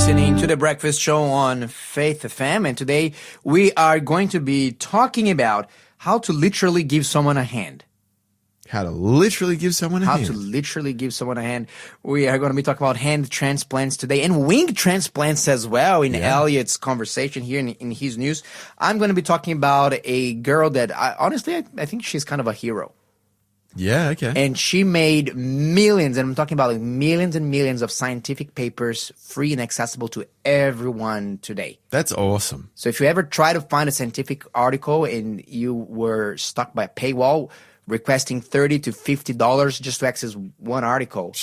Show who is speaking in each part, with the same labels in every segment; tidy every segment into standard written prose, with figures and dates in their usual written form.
Speaker 1: listening to The Breakfast Show on Faith FM, and today we are going to be talking about how to literally give someone a hand.
Speaker 2: How to literally give someone a hand.
Speaker 1: How to literally give someone a hand. We are going to be talking about hand transplants today and wing transplants as well in Elliot's conversation here in his news. I'm going to be talking about a girl that, honestly, I think she's kind of a hero.
Speaker 2: Yeah, okay.
Speaker 1: And she made millions, and I'm talking about like millions and millions of scientific papers free and accessible to everyone today.
Speaker 2: That's awesome.
Speaker 1: So if you ever try to find a scientific article and you were stuck by a paywall requesting $30 to $50 just to access one article,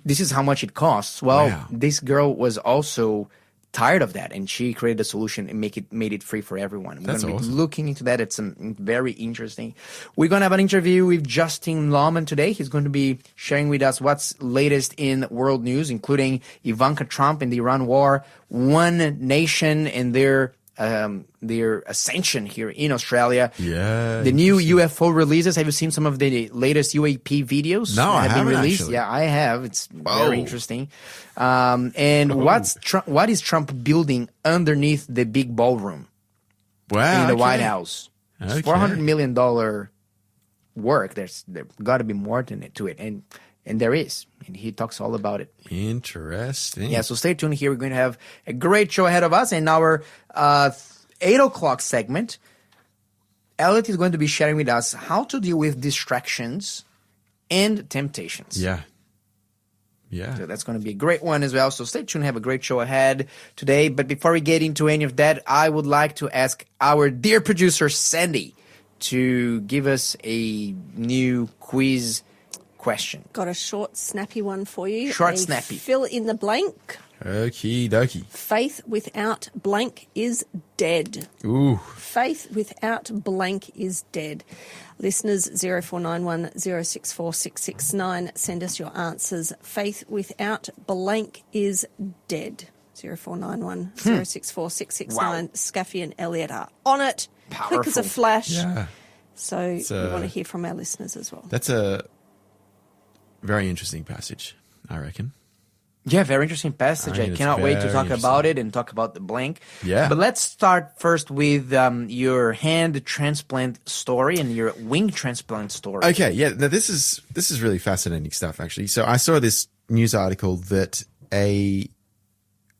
Speaker 1: this is how much it costs. Well, This girl was also tired of that, and she created a solution and made it free for everyone. We're going to be looking into that. It's very interesting. We're going to have an interview with Justin Lawman today. He's going to be sharing with us what's latest in world news, including Ivanka Trump and the Iran war, One Nation and their ascension here in Australia.
Speaker 2: Yeah.
Speaker 1: The new UFO releases. Have you seen some of the latest UAP videos?
Speaker 2: No, I haven't
Speaker 1: released?
Speaker 2: actually.
Speaker 1: Yeah, I have. It's very interesting. And what is Trump building underneath the big ballroom in the White House? It's $400 million work. There's got to be more to it. And there is. And he talks all about it.
Speaker 2: Interesting.
Speaker 1: Yeah, so stay tuned here. We're going to have a great show ahead of us. And our 8 o'clock segment, Elliot is going to be sharing with us how to deal with distractions and temptations.
Speaker 2: Yeah. Yeah.
Speaker 1: So that's going to be a great one as well. So stay tuned. Have a great show ahead today. But before we get into any of that, I would like to ask our dear producer, Sandy, to give us a new quiz question.
Speaker 3: Got a short, snappy one for you.
Speaker 1: Snappy.
Speaker 3: Fill in the blank.
Speaker 2: Okie dokie.
Speaker 3: Faith without blank is dead.
Speaker 2: Ooh.
Speaker 3: Faith without blank is dead. Listeners, 0491 064 669, send us your answers. Faith without blank is dead. 0491 064 669. Skafy and Elliot are on it.
Speaker 1: Powerful.
Speaker 3: Quick as a flash.
Speaker 2: Yeah.
Speaker 3: So we want to hear from our listeners as well.
Speaker 2: That's a very interesting passage, I reckon.
Speaker 1: Yeah, very interesting passage. I cannot wait to talk about it and talk about the blank.
Speaker 2: Yeah.
Speaker 1: But let's start first with your hand transplant story and your wing transplant story.
Speaker 2: Okay, yeah. Now this is really fascinating stuff, actually. So I saw this news article that there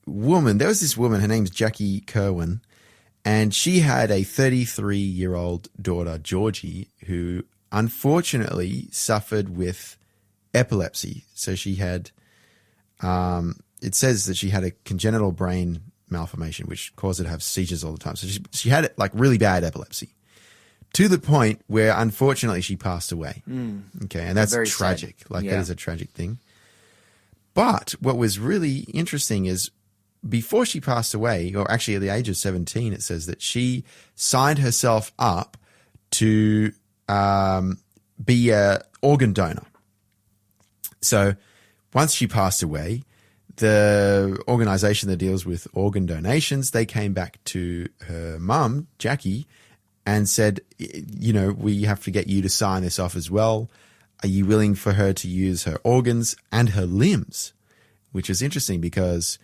Speaker 2: was this woman, her name's Jackie Kerwin, and she had a 33-year-old daughter, Georgie, who unfortunately suffered with epilepsy. So she had, it says that she had a congenital brain malformation, which caused her to have seizures all the time. So she had like really bad epilepsy to the point where unfortunately she passed away. Okay. And that's tragic. Sad. That is a tragic thing. But what was really interesting is before she passed away, or actually at the age of 17, it says that she signed herself up to be an organ donor. So once she passed away, the organization that deals with organ donations, they came back to her mum, Jackie, and said, we have to get you to sign this off as well. Are you willing for her to use her organs and her limbs? Which is interesting because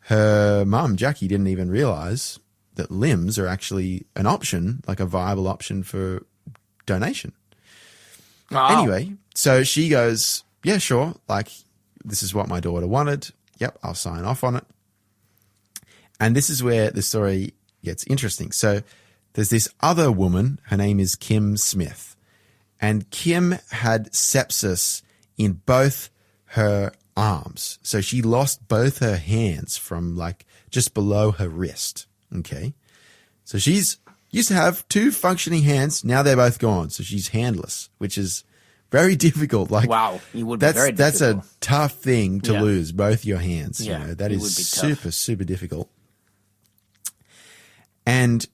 Speaker 2: her mum, Jackie, didn't even realize that limbs are actually an option, like a viable option for donation. Wow. Anyway, so she goes, yeah, sure. Like, this is what my daughter wanted. Yep, I'll sign off on it. And this is where the story gets interesting. So there's this other woman. Her name is Kim Smith. And Kim had sepsis in both her arms. So she lost both her hands from like just below her wrist. Okay. So she's used to have 2 functioning hands. Now they're both gone. So she's handless, which is very difficult. Like, wow, it would be very difficult. That's a tough thing to lose, both your hands.
Speaker 1: Yeah,
Speaker 2: that is super, super difficult. And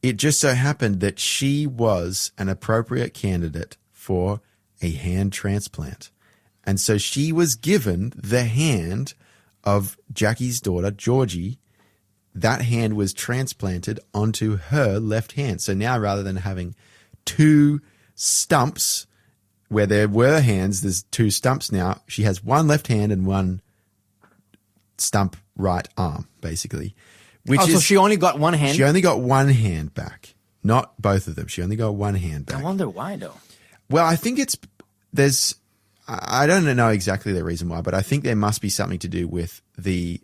Speaker 2: it just so happened that she was an appropriate candidate for a hand transplant. And so she was given the hand of Jackie's daughter, Georgie. That hand was transplanted onto her left hand. So now rather than having 2 stumps where there were hands, there's 2 stumps now. She has one left hand and one stump right arm, basically. Which
Speaker 1: so she only got one hand?
Speaker 2: She only got one hand back, not both of them. She only got one hand back.
Speaker 1: I wonder why, though.
Speaker 2: Well, I think I don't know exactly the reason why, but I think there must be something to do with the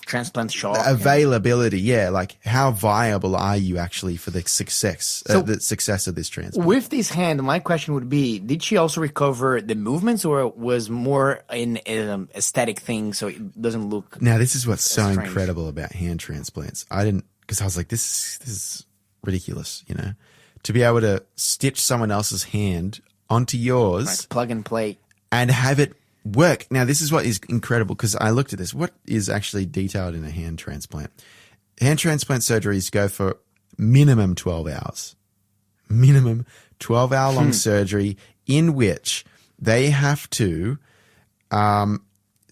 Speaker 1: Transplant shop.
Speaker 2: availability. Yeah, like how viable are you actually for the success of this transplant?
Speaker 1: With this hand, my question would be, did she also recover the movements, or was more an aesthetic thing so it doesn't look...
Speaker 2: Now, this is what's so
Speaker 1: strange.
Speaker 2: incredible about hand transplants. Because I was like, this is ridiculous, to be able to stitch someone else's hand onto yours,
Speaker 1: Like plug and play.
Speaker 2: and have it work. Now, this is what is incredible, because I looked at this. What is actually detailed in a hand transplant? Hand transplant surgeries go for minimum 12 hours. Minimum 12-hour long surgery in which they have to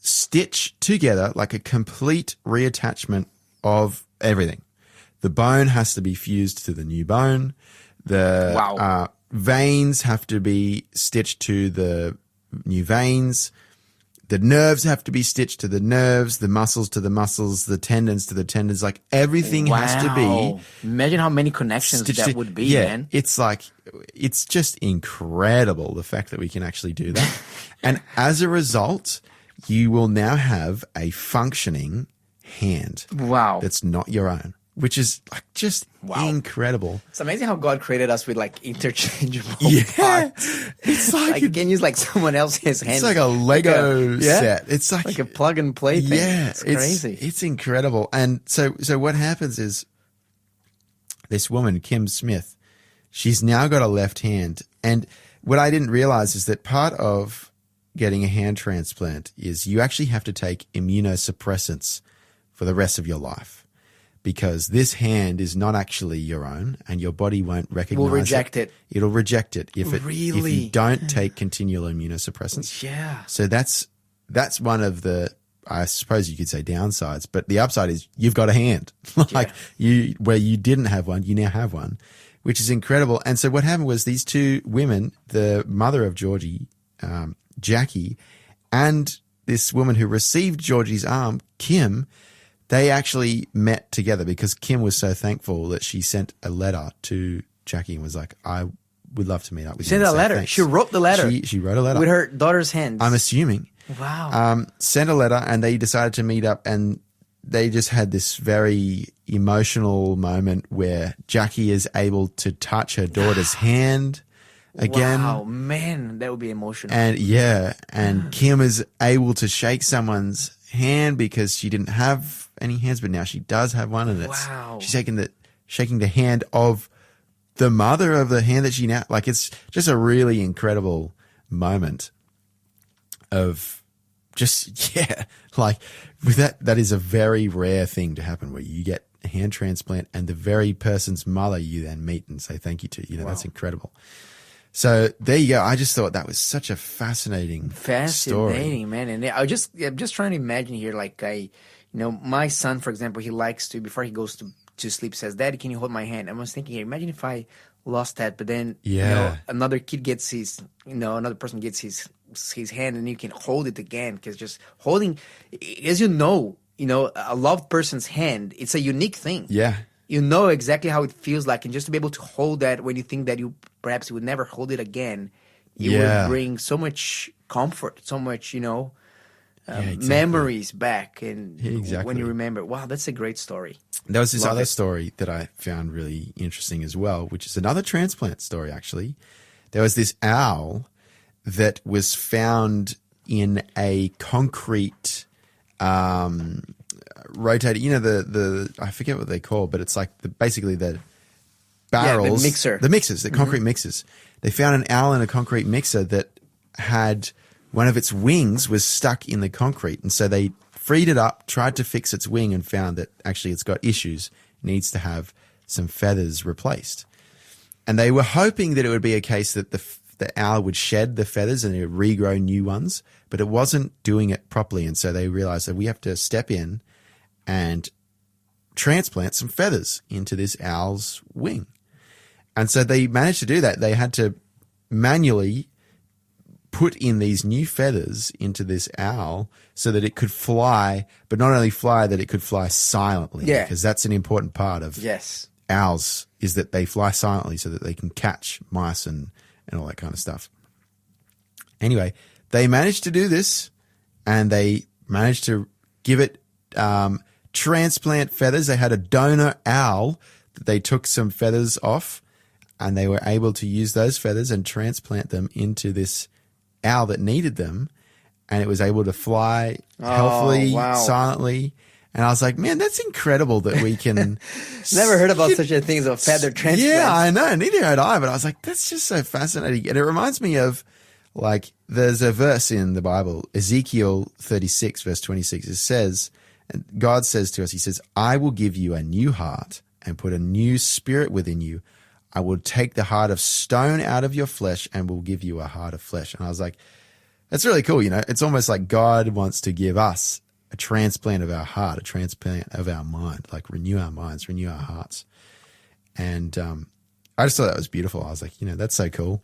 Speaker 2: stitch together like a complete reattachment of everything. The bone has to be fused to the new bone. The
Speaker 1: Wow.
Speaker 2: Veins have to be stitched to the new veins. The nerves have to be stitched to the nerves, the muscles to the muscles, the tendons to the tendons. Like everything has to
Speaker 1: Wow.
Speaker 2: be
Speaker 1: Imagine how many connections
Speaker 2: stitched
Speaker 1: that
Speaker 2: to-
Speaker 1: would be,
Speaker 2: yeah,
Speaker 1: man.
Speaker 2: It's just incredible, the fact that we can actually do that. And as a result, you will now have a functioning hand
Speaker 1: Wow.
Speaker 2: that's not your own, which is like just incredible.
Speaker 1: It's amazing how God created us with like interchangeable
Speaker 2: Yeah.
Speaker 1: parts.
Speaker 2: It's
Speaker 1: Like you can use like someone else's hand.
Speaker 2: it's like a Lego
Speaker 1: yeah?
Speaker 2: set. It's like
Speaker 1: a plug and play thing.
Speaker 2: yeah,
Speaker 1: It's crazy.
Speaker 2: It's incredible. And so what happens is this woman, Kim Smith, she's now got a left hand. And what I didn't realize is that part of getting a hand transplant is you actually have to take immunosuppressants for the rest of your life, because this hand is not actually your own and your body won't recognize
Speaker 1: Will reject it.
Speaker 2: It'll reject it if if
Speaker 1: Really?
Speaker 2: you don't take continual immunosuppressants.
Speaker 1: Yeah.
Speaker 2: So that's one of the, I suppose you could say, downsides, but the upside is you've got a hand. Like where you didn't have one, you now have one, which is incredible. And so what happened was these two women, the mother of Georgie, Jackie, and this woman who received Georgie's arm, Kim, they actually met together because Kim was so thankful that she sent a letter to Jackie and was like, I would love to meet up with you.
Speaker 1: Sent
Speaker 2: and
Speaker 1: a
Speaker 2: say
Speaker 1: letter.
Speaker 2: thanks.
Speaker 1: She wrote the letter.
Speaker 2: She wrote a letter.
Speaker 1: With her daughter's hands.
Speaker 2: I'm assuming.
Speaker 1: Wow.
Speaker 2: Sent a letter and they decided to meet up, and they just had this very emotional moment where Jackie is able to touch her daughter's hand again.
Speaker 1: Wow, man, that would be emotional.
Speaker 2: And Kim is able to shake someone's hand because she didn't have any hands, but now she does have one, and she's shaking the hand of the mother of the hand that she now, like, it's just a really incredible moment of just, like with that is a very rare thing to happen where you get a hand transplant and the very person's mother you then meet and say thank you to, that's incredible. So there you go. I just thought that was such a fascinating story.
Speaker 1: Man. And I'm just trying to imagine here, like my son, for example, he likes to, before he goes to sleep, says, "Daddy, can you hold my hand?" I was thinking here, imagine if I lost that, but then another kid gets another person gets his hand and you can hold it again, because just holding, as a loved person's hand, it's a unique thing.
Speaker 2: Yeah.
Speaker 1: You know exactly how it feels like, and just to be able to hold that when you think that you perhaps would never hold it again, it would bring so much comfort, so much, memories back. And when you remember, wow, that's a great story.
Speaker 2: There was this other story that I found really interesting as well, which is another transplant story, actually. There was this owl that was found in a concrete rotated, the I forget what they call, but it's like basically the barrels,
Speaker 1: the mixers,
Speaker 2: the concrete mixers. They found an owl in a concrete mixer that had one of its wings was stuck in the concrete, and so they freed it up, tried to fix its wing, and found that actually it's got issues, needs to have some feathers replaced. And they were hoping that it would be a case that the owl would shed the feathers and it would regrow new ones, but it wasn't doing it properly, and so they realized that we have to step in and transplant some feathers into this owl's wing. And so they managed to do that. They had to manually put in these new feathers into this owl so that it could fly, but not only fly, that it could fly silently.
Speaker 1: Yeah.
Speaker 2: Because that's an important part of
Speaker 1: Yes.
Speaker 2: owls, is that they fly silently so that they can catch mice and all that kind of stuff. Anyway, they managed to do this, and they managed to give it transplant feathers. They had a donor owl that they took some feathers off, and they were able to use those feathers and transplant them into this owl that needed them, and it was able to fly healthily,
Speaker 1: wow.
Speaker 2: silently. And I was like, man, that's incredible that we can.
Speaker 1: Never heard about such a thing as a feather transplant.
Speaker 2: Yeah, I know. Neither had I, but I was like, that's just so fascinating. And it reminds me of, like, there's a verse in the Bible, Ezekiel 36, verse 26. It says, and God says to us, he says, I will give you a new heart and put a new spirit within you. I will take the heart of stone out of your flesh and will give you a heart of flesh. And I was like, that's really cool. You know, it's almost like God wants to give us a transplant of our heart, a transplant of our mind, like renew our minds, renew our hearts. And I just thought that was beautiful. I was like, you know, that's so cool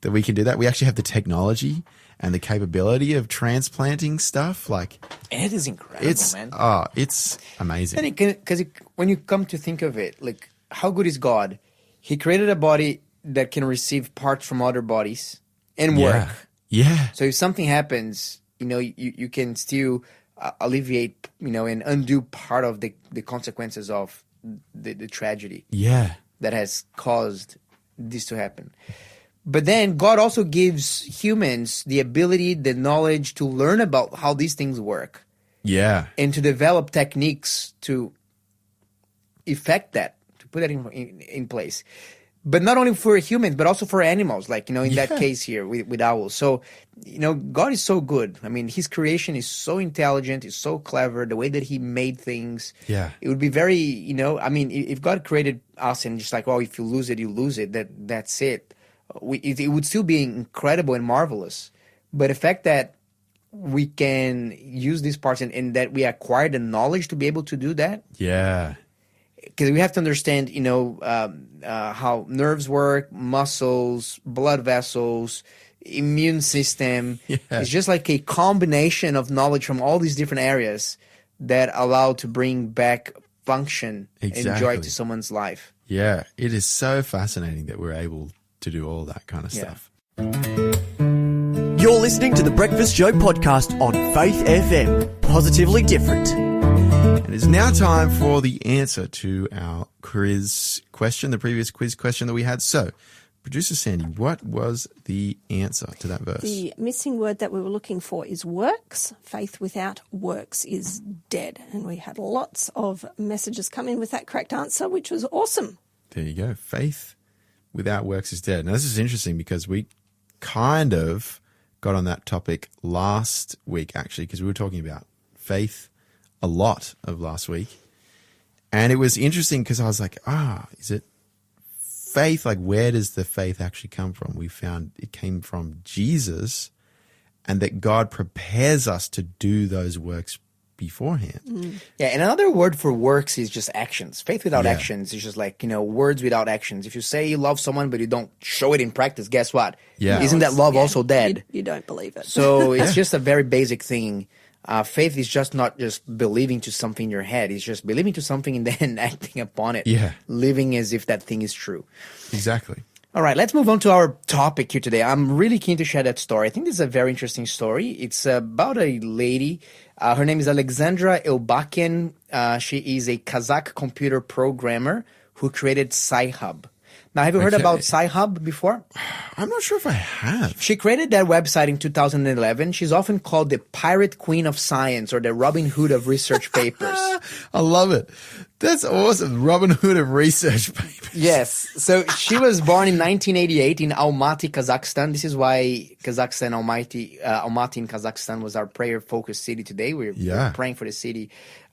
Speaker 2: that we can do that. We actually have the technology and the capability of transplanting stuff. Like,
Speaker 1: It is incredible, man.
Speaker 2: It's amazing.
Speaker 1: Because when you come to think of it, like, how good is God? He created a body that can receive parts from other bodies and work.
Speaker 2: Yeah.
Speaker 1: So if something happens, you know, you can still alleviate, you know, and undo part of the consequences of the tragedy
Speaker 2: Yeah.
Speaker 1: that has caused this to happen. But then God also gives humans the ability, the knowledge to learn about how these things work
Speaker 2: Yeah.
Speaker 1: and to develop techniques to effect that, to put that in place. But not only for humans, but also for animals, like, you know, in that case here with owls. So, you know, God is so good. I mean, his creation is so intelligent, is so clever, the way that he made things.
Speaker 2: Yeah.
Speaker 1: It would be very, you know, I mean, if God created us and just like, oh, if you lose it, you lose it, that's it. It would still be incredible and marvelous. But the fact that we can use these parts and that we acquire the knowledge to be able to do that,
Speaker 2: Yeah.
Speaker 1: because we have to understand, you know, how nerves work, muscles, blood vessels, immune system.
Speaker 2: Yeah.
Speaker 1: It's just like a combination of knowledge from all these different areas that allow to bring back function and joy
Speaker 2: Exactly.
Speaker 1: to someone's life.
Speaker 2: Yeah. It is so fascinating that we're able to do all that kind of
Speaker 1: Yeah.
Speaker 2: stuff.
Speaker 4: You're listening to the Breakfast Show podcast on Faith FM. Positively different.
Speaker 2: It is now time for the answer to our quiz question, the previous quiz question that we had. So, producer Sandy, what was the answer to that verse?
Speaker 3: The missing word that we were looking for is works. Faith without works is dead. And we had lots of messages come in with that correct answer, which was awesome.
Speaker 2: There you go. Faith without works is dead. Now, this is interesting because we kind of got on that topic last week, actually, because we were talking about faith a lot of last week. And it was interesting because I was like, is it faith? Like, where does the faith actually come from? We found it came from Jesus, and that God prepares us to do those works beforehand.
Speaker 1: Yeah, and another word for works is just actions. Faith without
Speaker 2: Yeah.
Speaker 1: actions is just like, you know, words without actions. If you say you love someone but you don't show it in practice, guess what?
Speaker 2: Yeah.
Speaker 1: Isn't that love also dead?
Speaker 3: You don't believe it.
Speaker 1: So it's just a very basic thing. Faith is just not just believing to something in your head. It's just believing to something and then acting upon it.
Speaker 2: Yeah.
Speaker 1: Living as if that thing is true.
Speaker 2: Exactly.
Speaker 1: All right, let's move on to our topic here today. I'm really keen to share that story. I think this is a very interesting story. It's about a lady. Her name is Alexandra Elbakian. She is a Kazakh computer programmer who created Sci-Hub. Now, have you heard
Speaker 2: Okay.
Speaker 1: about Sci-Hub before?
Speaker 2: I'm not sure if I have.
Speaker 1: She created that website in 2011. She's often called the Pirate Queen of Science or the Robin Hood of research papers.
Speaker 2: I love it. That's awesome. Robin Hood of research papers.
Speaker 1: Yes. So she was born in 1988 in Almaty, Kazakhstan. This is why Kazakhstan, Almaty in Kazakhstan was our prayer-focused city today. We're praying for the city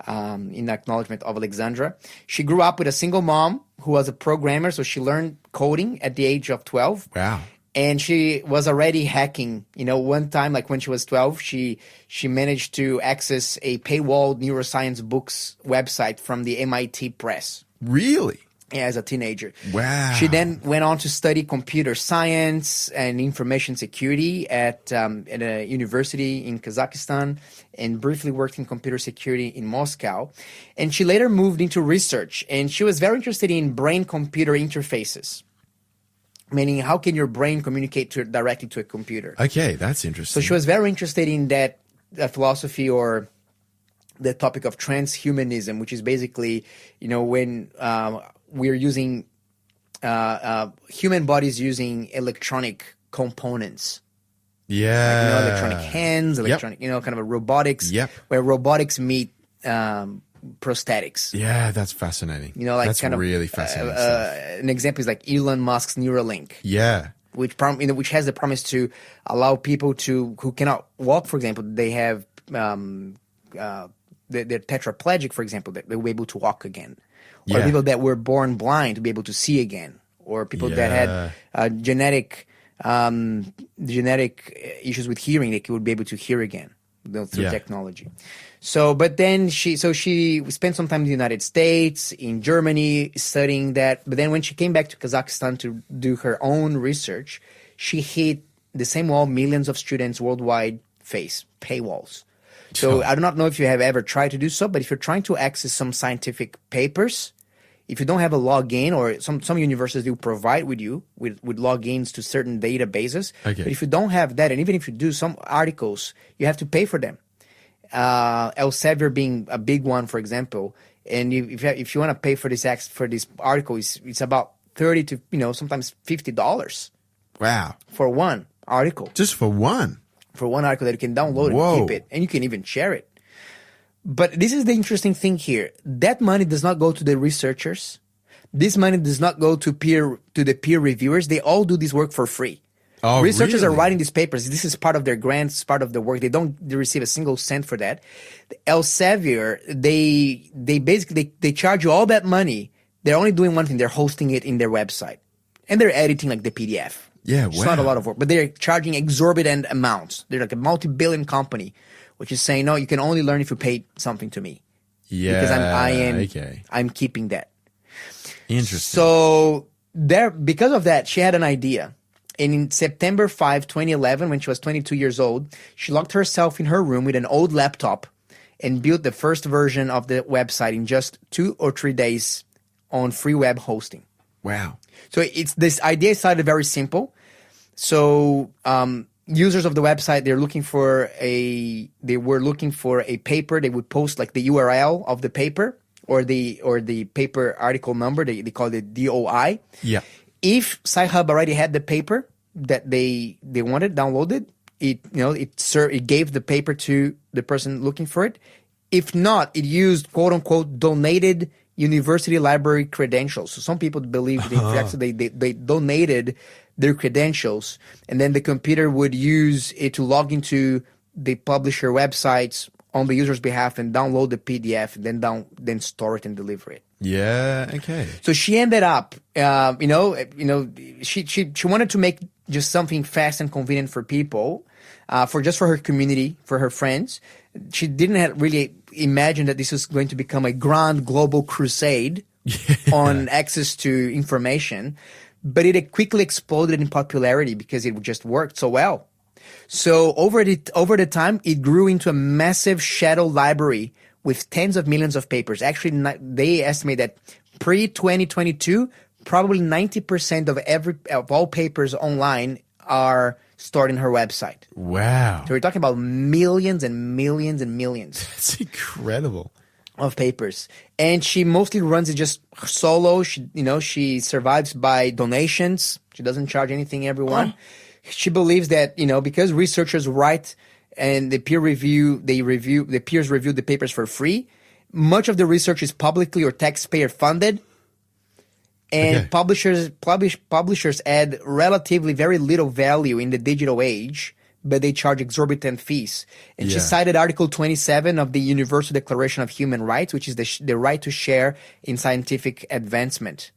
Speaker 1: in acknowledgement of Alexandra. She grew up with a single mom who was a programmer, so she learned coding at the age of 12.
Speaker 2: Wow.
Speaker 1: And she was already hacking. You know, one time, like when she was 12, she managed to access a paywall neuroscience books website from the MIT press.
Speaker 2: Really?
Speaker 1: as a teenager.
Speaker 2: Wow.
Speaker 1: She then went on to study computer science and information security at a university in Kazakhstan, and briefly worked in computer security in Moscow. And she later moved into research, and she was very interested in brain-computer interfaces, meaning how can your brain communicate directly to a computer.
Speaker 2: Okay, that's interesting.
Speaker 1: So she was very interested in that philosophy, or the topic of transhumanism, which is basically, when we're using human bodies using electronic components.
Speaker 2: Yeah.
Speaker 1: Like, electronic hands, electronic, kind of a robotics, where robotics meet prosthetics.
Speaker 2: Yeah, that's fascinating.
Speaker 1: Like
Speaker 2: that's
Speaker 1: kind of
Speaker 2: really fascinating stuff.
Speaker 1: An example is like Elon Musk's Neuralink.
Speaker 2: Yeah.
Speaker 1: Which which has the promise to allow people who cannot walk, for example, they have they're tetraplegic, for example, that they'll be able to walk again, or people that were born blind to be able to see again, or people that had genetic issues with hearing, they would be able to hear again through technology. So, but then she spent some time in the United States, in Germany, studying that. But then when she came back to Kazakhstan to do her own research, she hit the same wall millions of students worldwide face, paywalls. So I do not know if you have ever tried to do so, but if you're trying to access some scientific papers, if you don't have a login, or some universities do provide with logins to certain databases.
Speaker 2: Okay.
Speaker 1: But if you don't have that, and even if you do some articles, you have to pay for them. Elsevier being a big one, for example. And if you want to pay for this article, it's about $30 to sometimes $50.
Speaker 2: Wow.
Speaker 1: For one article.
Speaker 2: Just for one.
Speaker 1: For one article that you can download and keep it, and you can even share it. But this is the interesting thing here. That money does not go to the researchers. This money does not go to the peer reviewers. They all do this work for free.
Speaker 2: Oh,
Speaker 1: researchers
Speaker 2: really?
Speaker 1: are writing these papers. This is part of their grants, part of the work. They receive a single cent for that. Elsevier, they basically charge you all that money. They're only doing one thing. They're hosting it in their website, and they're editing like the PDF.
Speaker 2: Yeah,
Speaker 1: It's not a lot of work, but they're charging exorbitant amounts. They're like a multi-billion company, which is saying, no, you can only learn if you pay something to me.
Speaker 2: Yeah.
Speaker 1: Because I'm keeping that.
Speaker 2: Interesting.
Speaker 1: So because of that, she had an idea. And in September 5, 2011, when she was 22 years old, she locked herself in her room with an old laptop and built the first version of the website in just 2 or 3 days on free web hosting.
Speaker 2: Wow.
Speaker 1: So this idea started very simple. So users of the website, they were looking for a paper. They would post like the URL of the paper or the paper article number. They call it DOI.
Speaker 2: Yeah.
Speaker 1: If Sci-Hub already had the paper that they wanted downloaded, it gave the paper to the person looking for it. If not, it used quote unquote donated university library credentials. So some people believe they donated their credentials, and then the computer would use it to log into the publisher websites on the user's behalf and download the PDF, and then store it and deliver it.
Speaker 2: Yeah. Okay.
Speaker 1: So she ended up, she wanted to make just something fast and convenient for people, for her community, for her friends. She didn't really imagine that this was going to become a grand global crusade on access to information, but it quickly exploded in popularity because it just worked so well. So over the time, it grew into a massive shadow library with tens of millions of papers. Actually, they estimate that pre-2022, probably 90% of all papers online are stored in her website.
Speaker 2: Wow.
Speaker 1: So we're talking about millions and millions and millions.
Speaker 2: That's incredible.
Speaker 1: Of papers. And she mostly runs it just solo. She survives by donations. She doesn't charge anything, everyone. She believes that, because researchers write and the peers review the papers for free, much of the research is publicly or taxpayer funded. And publishers add relatively very little value in the digital age, but they charge exorbitant fees. And she cited Article 27 of the Universal Declaration of Human Rights, which is the right to share in scientific advancement.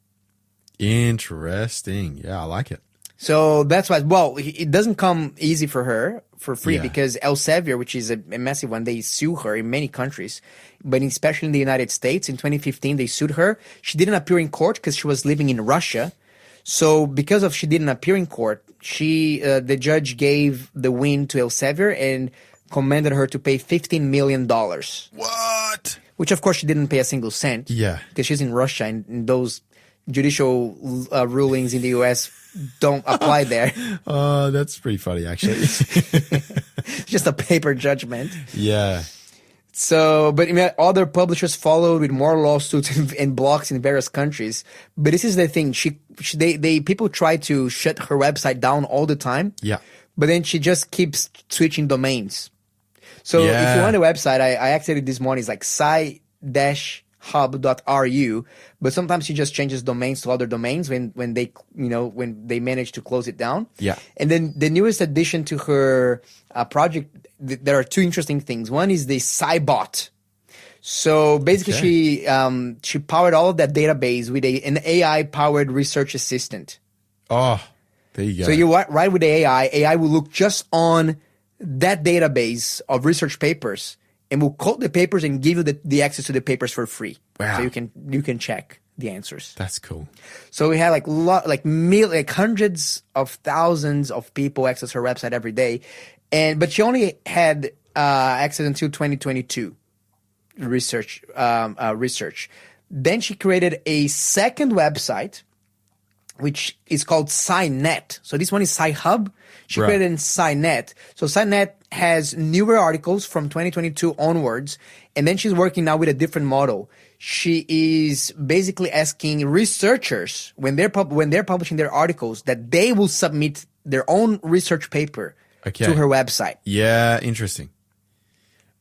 Speaker 2: Interesting. Yeah, I like it.
Speaker 1: So that's why, well, it doesn't come easy for her for free
Speaker 2: Yeah.
Speaker 1: because Elsevier, which is a massive one, they sue her in many countries, but especially in the United States. In 2015, they sued her. She didn't appear in court because she was living in Russia. So because of she didn't appear in court, the judge gave the win to Elsevier and commanded her to pay $15 million,
Speaker 2: What?
Speaker 1: which of course she didn't pay a single cent.
Speaker 2: Yeah.
Speaker 1: Because she's in Russia and those judicial rulings in the U.S. don't apply there.
Speaker 2: Oh, that's pretty funny, actually.
Speaker 1: It's just a paper judgment.
Speaker 2: Yeah.
Speaker 1: So, but other publishers followed with more lawsuits and blocks in various countries. But this is the thing: people try to shut her website down all the time.
Speaker 2: Yeah.
Speaker 1: But then she just keeps switching domains. So if you want a website, I actually this morning is like sci-hub.ru, but sometimes she just changes domains to other domains when they manage to close it down.
Speaker 2: Yeah.
Speaker 1: And then the newest addition to her project, there are two interesting things. One is the SciBot. So basically, she powered all of that database with an AI-powered research assistant.
Speaker 2: Oh, there you go.
Speaker 1: So you write with the AI will look just on that database of research papers and will quote the papers and give you the access to the papers for free.
Speaker 2: Wow.
Speaker 1: So you can check the answers.
Speaker 2: That's cool.
Speaker 1: So we had like hundreds of thousands of people access her website every day, but she only had access until 2022 research. Then she created a second website, which is called SciNet. So this one is SciHub. She
Speaker 2: Right.
Speaker 1: created in SciNet. So SciNet has newer articles from 2022 onwards, and then she's working now with a different model. She is basically asking researchers when they're publishing their articles that they will submit their own research paper to her website.
Speaker 2: Yeah, interesting.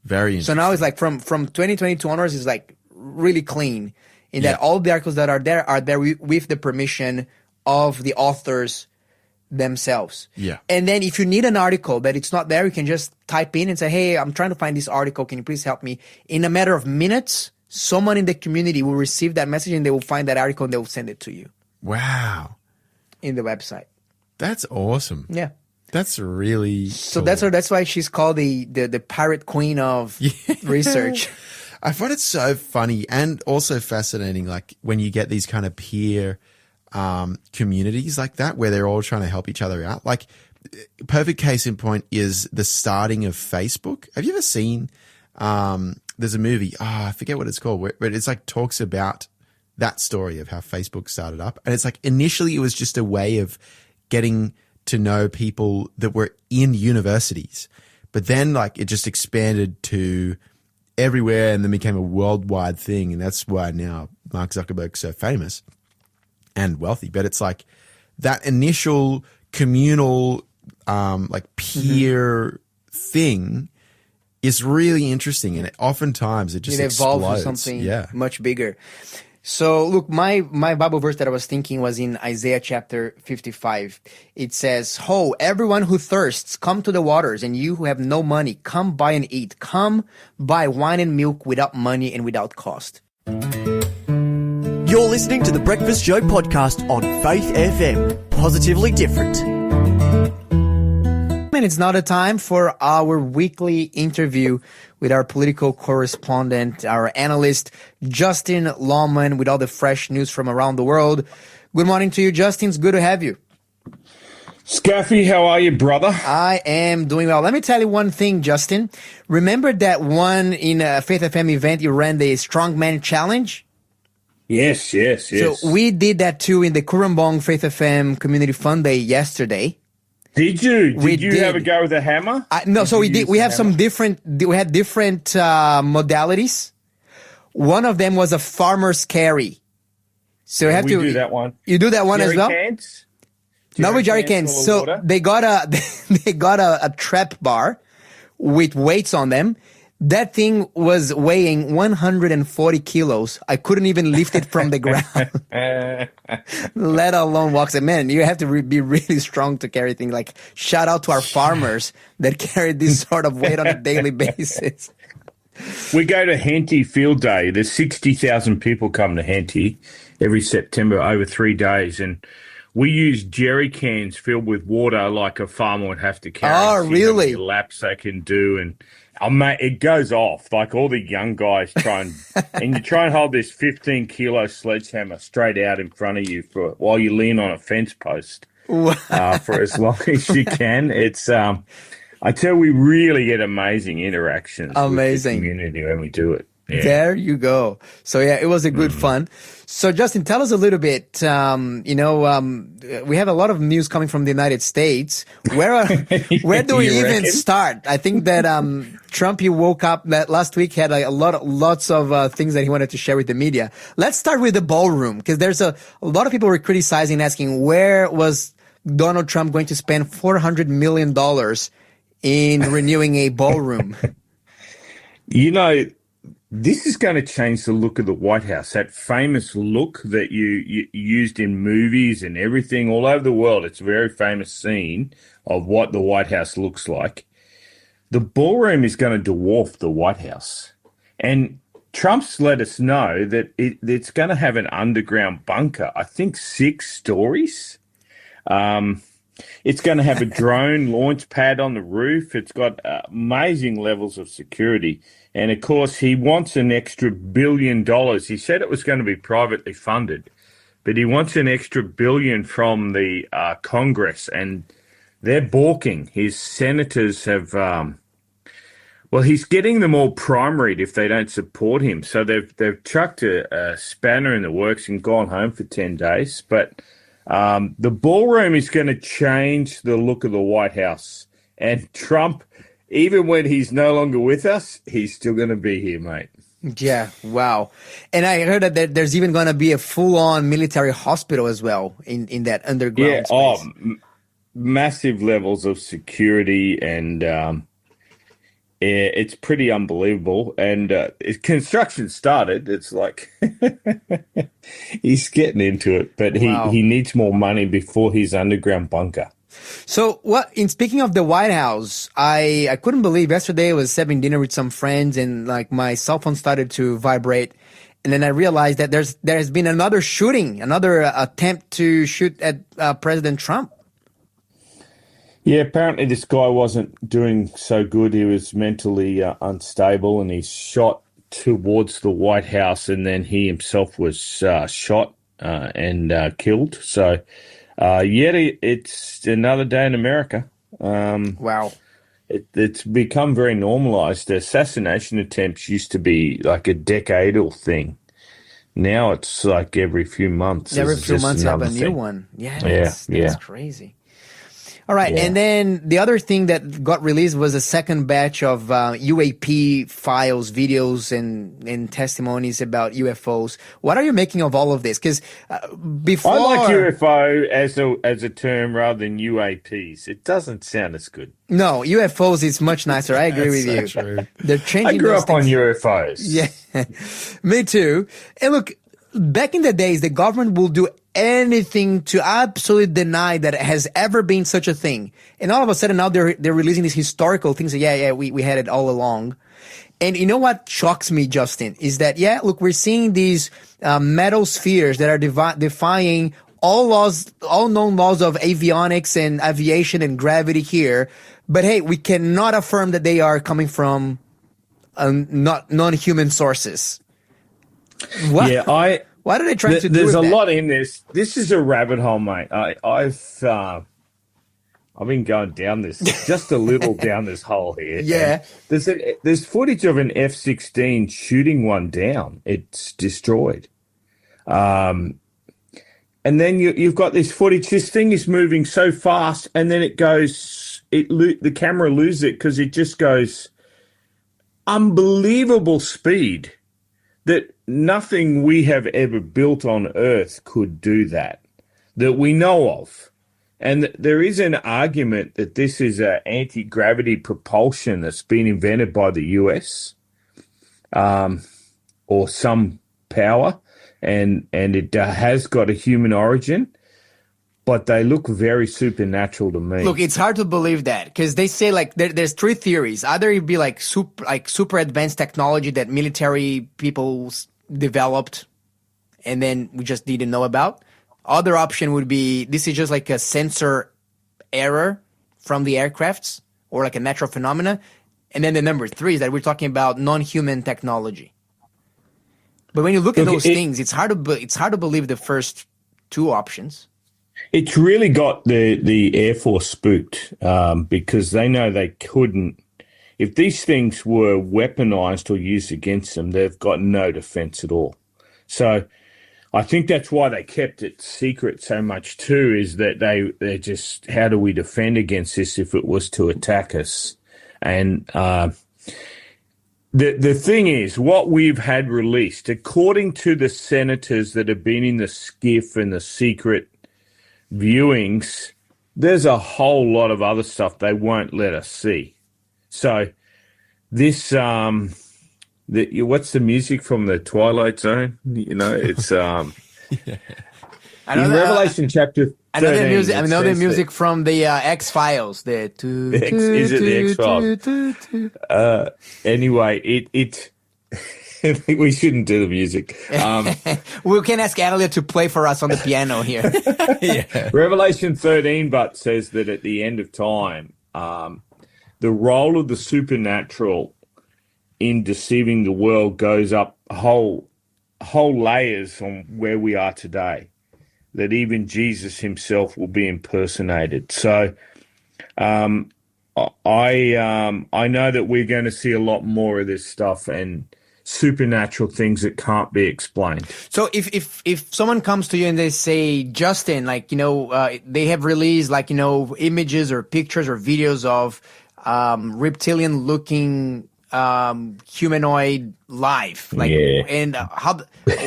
Speaker 2: Very
Speaker 1: So
Speaker 2: interesting.
Speaker 1: now it's like from 2022 onwards, it's like really clean in that all the articles that are there with the permission of the authors themselves.
Speaker 2: Yeah.
Speaker 1: And then if you need an article that it's not there, you can just type in and say, hey, I'm trying to find this article. Can you please help me? In a matter of minutes, someone in the community will receive that message and they will find that article and they will send it to you
Speaker 2: Wow.
Speaker 1: in the website.
Speaker 2: That's awesome.
Speaker 1: Yeah.
Speaker 2: That's really
Speaker 1: So
Speaker 2: cool.
Speaker 1: that's why she's called the pirate queen of research.
Speaker 2: I find it so funny and also fascinating, like when you get these kind of peer communities like that, where they're all trying to help each other out. Like, perfect case in point is the starting of Facebook. Have you ever seen? There's a movie. I forget what it's called, but it's like talks about that story of how Facebook started up, and it's like initially it was just a way of getting to know people that were in universities, but then like it just expanded to everywhere and then became a worldwide thing. And that's why now Mark Zuckerberg's so famous and wealthy. But it's like that initial communal, like peer thing is really interesting. And oftentimes it just
Speaker 1: evolves
Speaker 2: explodes.
Speaker 1: to something
Speaker 2: Yeah.
Speaker 1: much bigger. So look, my Bible verse that I was thinking was in Isaiah chapter 55. It says, "Ho, everyone who thirsts, come to the waters, and you who have no money, come buy and eat. Come buy wine and milk without money and without cost."
Speaker 4: You're listening to the Breakfast Show podcast on Faith FM. Positively different.
Speaker 1: And it's now the time for our weekly interview with our political correspondent, our analyst, Justin Lawman, with all the fresh news from around the world. Good morning to you, Justin. It's good to have you.
Speaker 5: Skafy, how are you, brother?
Speaker 1: I am doing well. Let me tell you one thing, Justin. Remember that one in a Faith FM event you ran, the Strongman Challenge?
Speaker 5: Yes.
Speaker 1: So we did that too in the Kurambong Faith FM Community Fun Day yesterday.
Speaker 5: Did you?
Speaker 1: We
Speaker 5: Did you
Speaker 1: did.
Speaker 5: have a go with a hammer?
Speaker 1: No, so we
Speaker 5: you
Speaker 1: did.
Speaker 5: use
Speaker 1: We
Speaker 5: the
Speaker 1: have some
Speaker 5: hammer?
Speaker 1: we had different modalities. One of them was a farmer's carry. So you have
Speaker 5: we
Speaker 1: to
Speaker 5: do that one.
Speaker 1: You do that one as
Speaker 5: Jerry
Speaker 1: well?
Speaker 5: cans?
Speaker 1: Not with jerry cans.
Speaker 5: full of
Speaker 1: So
Speaker 5: water?
Speaker 1: they got a trap bar with weights on them. That thing was weighing 140 kilos. I couldn't even lift it from the ground, let alone walk. So, man, you have to be really strong to carry things. Like, shout out to our farmers that carry this sort of weight on a daily basis.
Speaker 5: We go to Henty Field Day. There's 60,000 people come to Henty every September over 3 days, and we use jerry cans filled with water like a farmer would have to carry.
Speaker 1: Oh,
Speaker 5: So you know,
Speaker 1: really?
Speaker 5: the laps they can do. And mate, it goes off. Like all the young guys try and you try and hold this 15-kilo sledgehammer straight out in front of you while you lean on a fence post for as long as you can. It's, I tell you, we really get amazing interactions with the community when we do it. Yeah.
Speaker 1: There you go. So yeah, it was a good fun. So Justin, tell us a little bit. We have a lot of news coming from the United States. Where do we even start? I think that Trump, he woke up that last week, had like lots of things that he wanted to share with the media. Let's start with the ballroom, because there's a lot of people were criticizing, asking where was Donald Trump going to spend $400 million in renewing a ballroom?
Speaker 5: You know, this is going to change the look of the White House. That famous look that you used in movies and everything all over the world. It's a very famous scene of what the White House looks like. The ballroom is going to dwarf the White House. And Trump's let us know that it's going to have an underground bunker, I think 6 stories. It's going to have a drone launch pad on the roof. It's got amazing levels of security. And, of course, he wants an extra $1 billion. He said it was going to be privately funded, but he wants an extra $1 billion from the Congress, and they're balking. His senators have he's getting them all primaried if they don't support him. So they've chucked a spanner in the works and gone home for 10 days. But the ballroom is going to change the look of the White House. And Trump, even when he's no longer with us, he's still going to be here, mate.
Speaker 1: Yeah, wow. And I heard that there's even going to be a full-on military hospital as well in that underground space.
Speaker 5: Massive levels of security, and it's pretty unbelievable. And construction started. It's like he's getting into it, but he needs more money before his underground bunker.
Speaker 1: So, in speaking of the White House, I couldn't believe yesterday I was having dinner with some friends, and like my cell phone started to vibrate, and then I realized that there has been another shooting, another attempt to shoot at President Trump.
Speaker 5: Yeah, apparently this guy wasn't doing so good. He was mentally unstable, and he shot towards the White House, and then he himself was shot and killed. So. Yet it's another day in America.
Speaker 1: Wow.
Speaker 5: It's become very normalized. Assassination attempts used to be like a decadal thing. Now it's like every few months.
Speaker 1: Every few months you have a new one. Yeah, that's crazy. All right, and then the other thing that got released was a second batch of UAP files, videos, and testimonies about UFOs. What are you making of all of this? Because before,
Speaker 5: I like UFO as a term rather than UAPs. It doesn't sound as good.
Speaker 1: No, UFOs is much nicer. I agree with you.
Speaker 2: True.
Speaker 1: They're changing.
Speaker 5: I grew up on
Speaker 1: things.
Speaker 5: UFOs.
Speaker 1: Yeah, me too. And look, back in the days, the government will do anything to absolutely deny that it has ever been such a thing. And all of a sudden now they're releasing these historical things. We had it all along. And you know what shocks me, Justin, is that, look, we're seeing these metal spheres that are defying all known laws of avionics and aviation and gravity here. But hey, we cannot affirm that they are coming from not non-human sources. What?
Speaker 5: Yeah,
Speaker 1: What are they trying to do?
Speaker 5: There's
Speaker 1: with
Speaker 5: a
Speaker 1: that?
Speaker 5: lot in this. This is a rabbit hole, mate. I've been going down this just a little down this hole here.
Speaker 1: Yeah.
Speaker 5: And there's footage of an F-16 shooting one down. It's destroyed. And then you've got this footage. This thing is moving so fast, and then it goes. The camera loses it because it just goes unbelievable speed. That nothing we have ever built on Earth could do that we know of. And there is an argument that this is an anti-gravity propulsion that's been invented by the US or some power, and it has got a human origin, but they look very supernatural to me.
Speaker 1: Look, it's hard to believe that because they say like there's 3 theories. Either it'd be like super advanced technology that military people developed and then we just didn't know about, Other option would be this is just like a sensor error from the aircrafts or like a natural phenomena. And then the number 3 is that we're talking about non-human technology. But when you look at those things, it's hard to believe the first 2 options.
Speaker 5: It's really got the Air Force spooked because they know they couldn't. If these things were weaponized or used against them, they've got no defense at all. So I think that's why they kept it secret so much too, is that they're just, how do we defend against this if it was to attack us? And the thing is, what we've had released, according to the senators that have been in the SCIF and the secret viewings, there's a whole lot of other stuff they won't let us see. So this, what's the music from the Twilight Zone? It's
Speaker 1: I
Speaker 5: in
Speaker 1: know
Speaker 5: Revelation chapter 13.
Speaker 1: I know the
Speaker 5: it
Speaker 1: music
Speaker 5: says
Speaker 1: from the X-Files.
Speaker 5: is it the X-Files? Anyway, it we shouldn't do the music.
Speaker 1: We can ask Elliot to play for us on the piano here.
Speaker 2: Yeah.
Speaker 5: Revelation 13 but says that at the end of time, the role of the supernatural in deceiving the world goes up whole layers on where we are today, that even Jesus himself will be impersonated. So I know that we're going to see a lot more of this stuff and supernatural things that can't be explained.
Speaker 1: So if someone comes to you and they say, Justin, like, they have released like, images or pictures or videos of reptilian looking humanoid life, like, and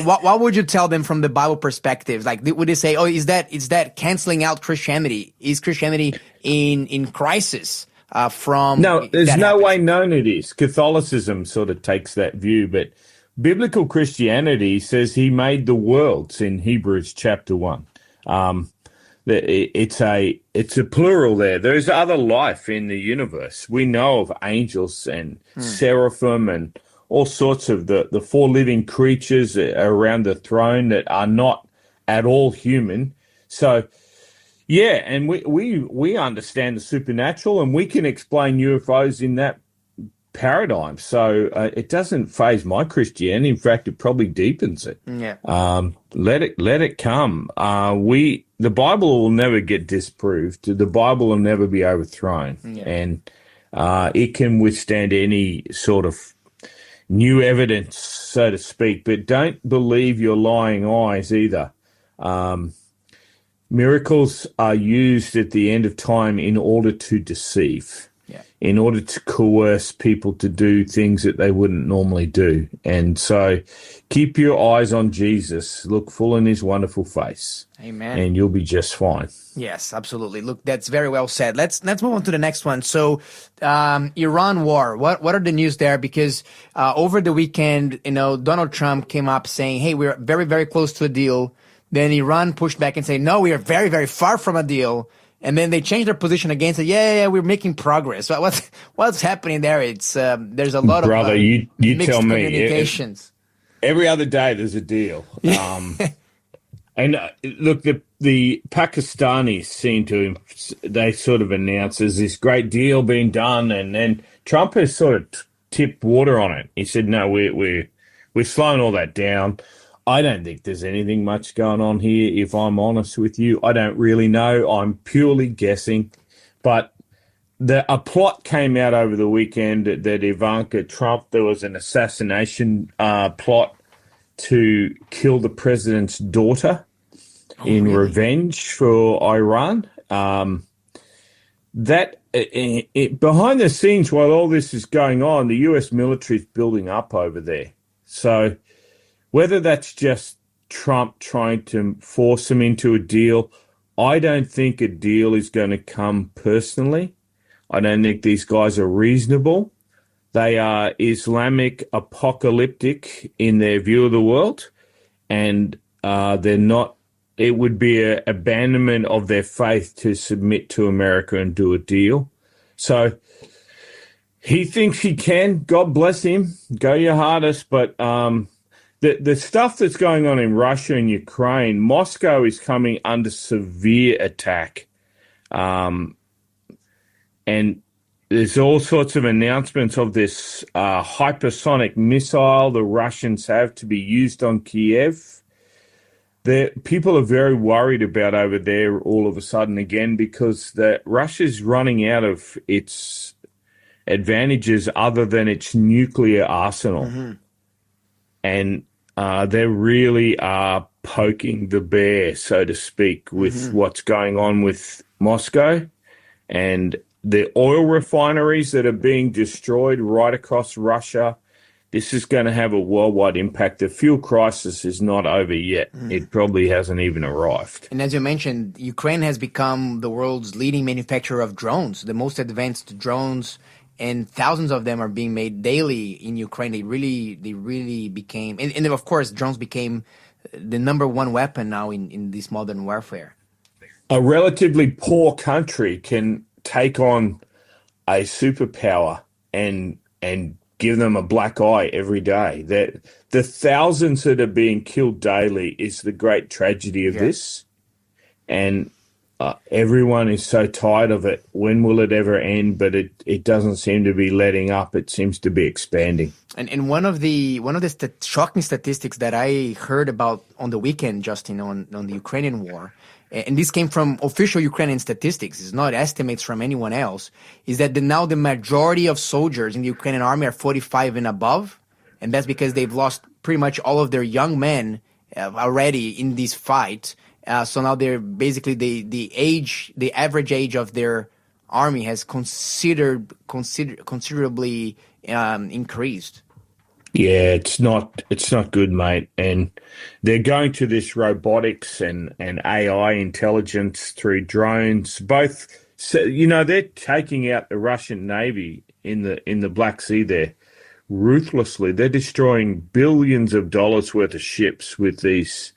Speaker 1: what would you tell them from the Bible perspective? Like, would they say, oh, is that canceling out Christianity? Is Christianity in crisis?
Speaker 5: No, there's no way known it is. Catholicism sort of takes that view, but biblical Christianity says he made the worlds in Hebrews chapter 1. It's a plural there. There's other life in the universe. We know of angels and seraphim and all sorts of the 4 living creatures around the throne that are not at all human. So, yeah, and we understand the supernatural, and we can explain UFOs in that paradigm. So it doesn't phase my Christianity. In fact, it probably deepens it.
Speaker 1: Yeah.
Speaker 5: Let it come. The Bible will never get disproved. The Bible will never be overthrown, and it can withstand any sort of new evidence, so to speak. But don't believe your lying eyes either. Miracles are used at the end of time in order to deceive, in order to coerce people to do things that they wouldn't normally do. And so keep your eyes on Jesus. Look full in his wonderful face.
Speaker 1: Amen.
Speaker 5: And you'll be just fine.
Speaker 1: Yes, absolutely. Look, that's very well said. Let's move on to the next one. So, Iran war. What are the news there? Because over the weekend, Donald Trump came up saying, "Hey, we're very, very close to a deal." Then Iran pushed back and said, "No, we are very, very far from a deal." And then they changed their position again. Said, "Yeah, we're making progress." So what's happening there? It's there's a lot
Speaker 5: of you
Speaker 1: mixed
Speaker 5: tell me.
Speaker 1: communications.
Speaker 5: Every other day there's a deal. And look, the Pakistanis seem to, they sort of announce there's this great deal being done, and then Trump has sort of tipped water on it. He said, "No, we're slowing all that down." I don't think there's anything much going on here, if I'm honest with you. I don't really know. I'm purely guessing. But a plot came out over the weekend that Ivanka Trump, there was an assassination plot to kill the president's daughter revenge for Iran. Behind the scenes, while all this is going on, the U.S. military is building up over there. So whether that's just Trump trying to force him into a deal, I don't think a deal is going to come personally. I don't think these guys are reasonable. They are Islamic apocalyptic in their view of the world, and they're not. It would be an abandonment of their faith to submit to America and do a deal. So he thinks he can. God bless him. Go your hardest, but the stuff that's going on in Russia and Ukraine, Moscow is coming under severe attack. And there's all sorts of announcements of this hypersonic missile the Russians have to be used on Kiev. People are very worried about over there all of a sudden again because Russia's running out of its advantages other than its nuclear arsenal. Mm-hmm. And they really are poking the bear, so to speak, with what's going on with Moscow and the oil refineries that are being destroyed right across Russia. This is going to have a worldwide impact. The fuel crisis is not over yet. It probably hasn't even arrived.
Speaker 1: And as you mentioned, Ukraine has become the world's leading manufacturer of drones, the most advanced drones, and thousands of them are being made daily in Ukraine. They really became, and of course, drones became the number one weapon now in this modern warfare.
Speaker 5: A relatively poor country can take on a superpower and give them a black eye every day. The thousands that are being killed daily is the great tragedy of this. And everyone is so tired of it. When will it ever end? But it doesn't seem to be letting up. It seems to be expanding. And
Speaker 1: one of the shocking statistics that I heard about on the weekend, Justin, on the Ukrainian war, and this came from official Ukrainian statistics, it's not estimates from anyone else, is that now the majority of soldiers in the Ukrainian army are 45 and above, and that's because they've lost pretty much all of their young men already in this fight. So now they're basically the average age of their army has considerably increased.
Speaker 5: Yeah, it's not good, mate. And they're going to this robotics and AI intelligence through drones. Both, they're taking out the Russian Navy in the Black Sea there ruthlessly. They're destroying billions of dollars worth of ships with these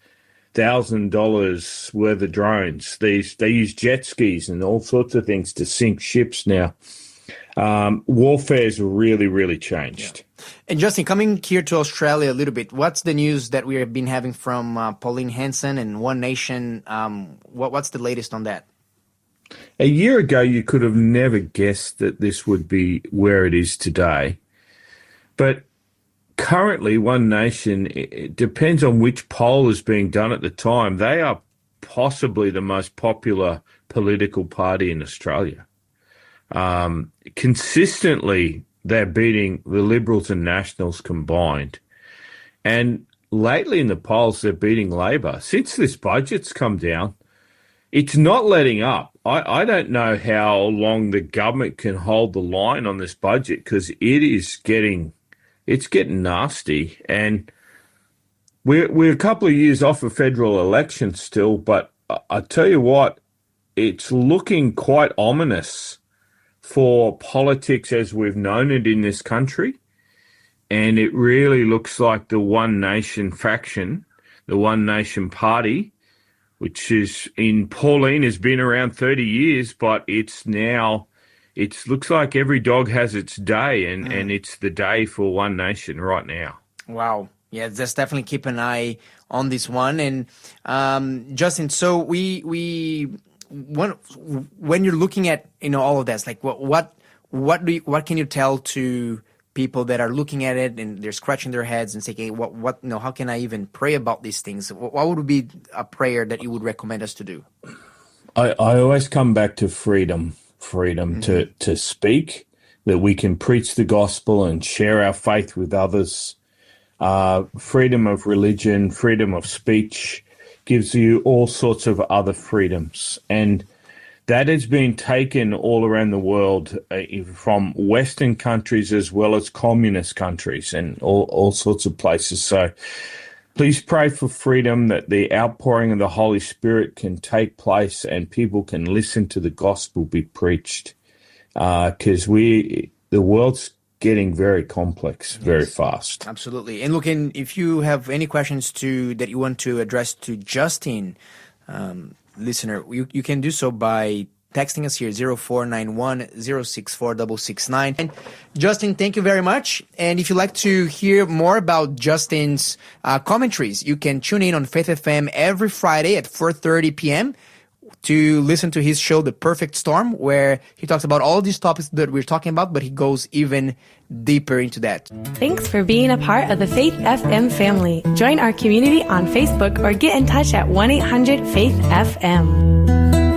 Speaker 5: $1,000 worth of drones. They use jet skis and all sorts of things to sink ships now. Warfare's really, really changed.
Speaker 1: Yeah. And Justin, coming here to Australia a little bit, what's the news that we have been having from Pauline Hanson and One Nation? What's the latest on that?
Speaker 5: A year ago, you could have never guessed that this would be where it is today. But currently, One Nation, it depends on which poll is being done at the time. They are possibly the most popular political party in Australia. Consistently, they're beating the Liberals and Nationals combined. And lately in the polls, they're beating Labor. Since this budget's come down, it's not letting up. I don't know how long the government can hold the line on this budget because it's getting nasty. And we're a couple of years off a federal election still, but I tell you what, it's looking quite ominous for politics as we've known it in this country. And it really looks like the One Nation faction, the One Nation Party, which is in Pauline has been around 30 years, but it looks like every dog has its day, and it's the day for One Nation right now.
Speaker 1: Wow. Yeah, let's definitely keep an eye on this one. And Justin, so when you're looking at all of this, like what can you tell to people that are looking at it and they're scratching their heads and saying, hey, how can I even pray about these things? What would be a prayer that you would recommend us to do?
Speaker 5: I always come back to freedom to speak, that we can preach the gospel and share our faith with others. Freedom of religion, freedom of speech gives you all sorts of other freedoms. And that has been taken all around the world from Western countries as well as communist countries and all sorts of places. So please pray for freedom, that the outpouring of the Holy Spirit can take place and people can listen to the gospel be preached. Because the world's getting very complex very fast.
Speaker 1: Absolutely. And look, if you have any questions that you want to address to Justin, listener, you can do so by texting us here, 0491-064-669. And Justin, thank you very much. And if you'd like to hear more about Justin's commentaries, you can tune in on Faith FM every Friday at 4:30 p.m. to listen to his show, The Perfect Storm, where he talks about all these topics that we're talking about, but he goes even deeper into that.
Speaker 6: Thanks for being a part of the Faith FM family. Join our community on Facebook or get in touch at 1-800-FAITH-FM.